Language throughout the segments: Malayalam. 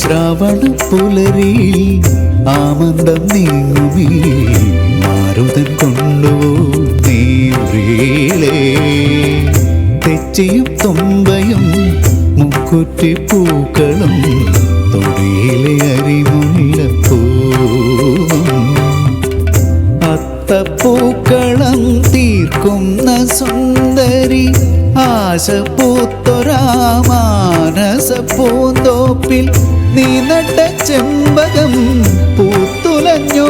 ശ്രാവണ പുലരിയിൽ ആമന്ദം നീങ്ങുമീ മാരുതൻ കൊണ്ടുപോ നീളേ. തെച്ചിയും തുമ്പയും മുക്കുറ്റി പൂക്കളും തൊടിയിലെ അരിമുല്ലപ്പൂവും അത്തപ്പൂക്കളം തീർക്കുന്ന സുന്ദരി ആശ പൂത്തൊരാമാനസ പൂന്തോപ്പിൽ നീ നട്ട ചെമ്പകം പൂത്തുലഞ്ഞോ.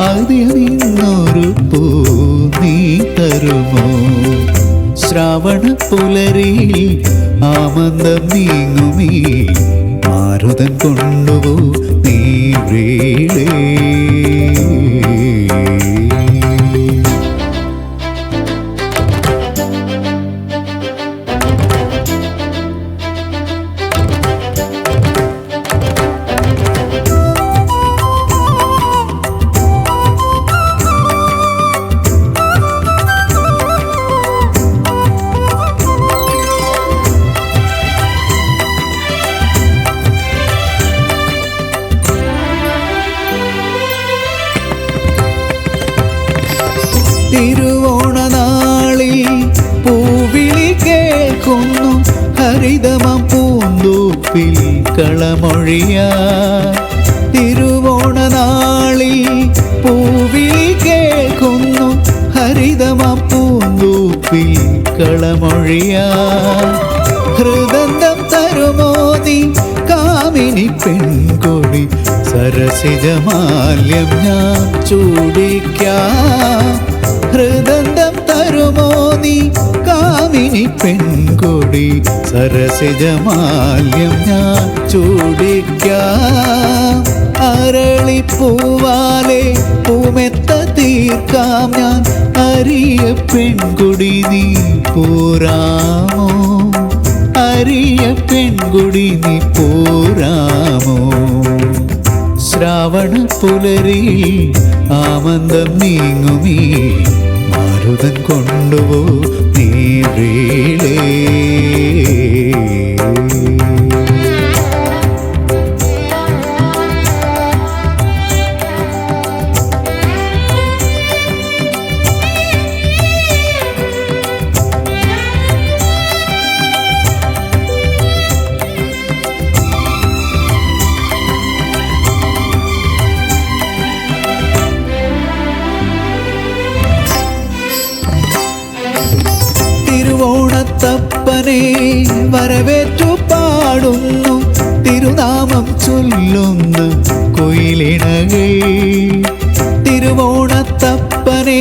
അതിൽ നിന്നൊരു പൂ നീ തരുമോ? ശ്രാവണ പുലരിയിൽ ആമന്ദം നീങ്ങുമീ മാരുതൻ കൊണ്ടുപോ നീളേ. തിരുവോണനാളിൽ പൂവിളി കേൾക്കുന്നു ഹരിതമം പൂന്തോപ്പിൽ കളമൊഴിയാ. തിരുവോണനാളിൽ പൂവിളി കേൾക്കുന്നു ഹരിതമം പൂന്തോപ്പിൽ കളമൊഴിയാ. ഹൃദന്തം തരുമോ നീ കാമിനി പെൺകൊടി സരസിജമാല്യം ഞാൻ ചൂടിക്കാം. ഹൃദന്തം തരുമോ നീ കാമിനി പെൺകൊടി സരസിജമാല്യം ഞാൻ ചൂടിക്കാം. അരളിപ്പൂവാലെ പൂമെത്ത തീർക്കാം ഞാൻ അരിയ പെൺകൊടി നീ പോരാമോ? അരിയ പെൺകൊടി നീ പോരാമോ? ശ്രാവണ പുലരിയിൽ ആമന്ദം നീങ്ങുമീ മാരുതൻ കൊണ്ടുപോ നീളേ. തിരുവോണത്തപ്പനെ വരവേറ്റു പാടുന്നു തിരുനാമം ചൊല്ലുന്ന കൊയിലിണകൾ. തിരുവോണത്തപ്പനെ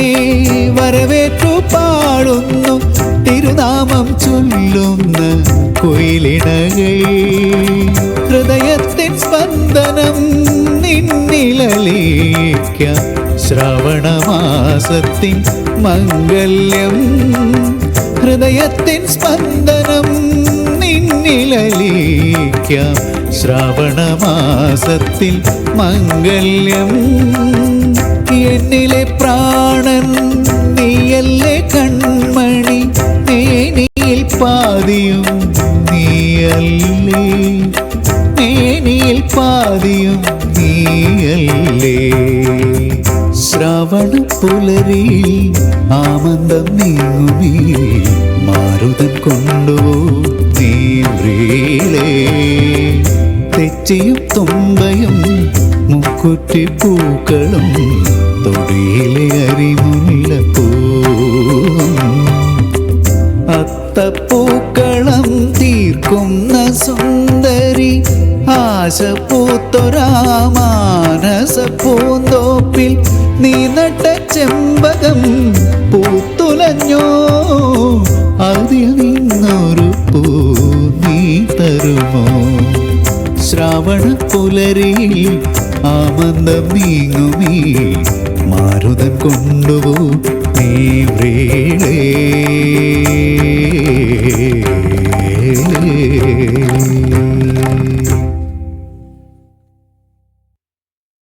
വരവേറ്റു പാടുന്നു തിരുനാമം ചൊല്ലുന്ന കൊയിലിണകൾ. ഹൃദയത്തിൻ സ്പന്ദനം നിന്നിലലിക്കാം ശ്രാവണമാസത്തിൻ മംഗല്യം. ഹൃദയത്തിൻ സ്പന്ദനം നിന്നിലലിക്കാം ശ്രാവണമാസത്തിൽ മംഗല്യം. എന്നിലെ പ്രാണൻ നീയല്ലേ കൺമണി മേനിയിൽ പാതിയും നീയല്ലേ. മേനിയിൽ പാതിയും നീയല്ലേ. ശ്രാവണ പുലരിയിൽ ആമന്ദം നീങ്ങുമീ മാരുതൻ കൊണ്ടുപോ നീളേ. തെച്ചിയും തുമ്പയും മുക്കുറ്റി പൂക്കളും തൊടിയിലെ അരിമുല്ലപ്പൂവും അത്തപ്പൂക്കളം തീർക്കുന്ന സുന്ദരി ആശ പൂത്തൊരാമാനസ പൂന്തോപ്പിൽ നീ നട്ട ചെമ്പകം പൂത്തുലഞ്ഞോ. അതിൽ നിന്നൊരു പൂ നീ തരുമോ? ശ്രാവണ പുലരിയിൽ ആമന്ദം നീങ്ങുമീ മാരുതൻ കൊണ്ടുപോ നീളേ.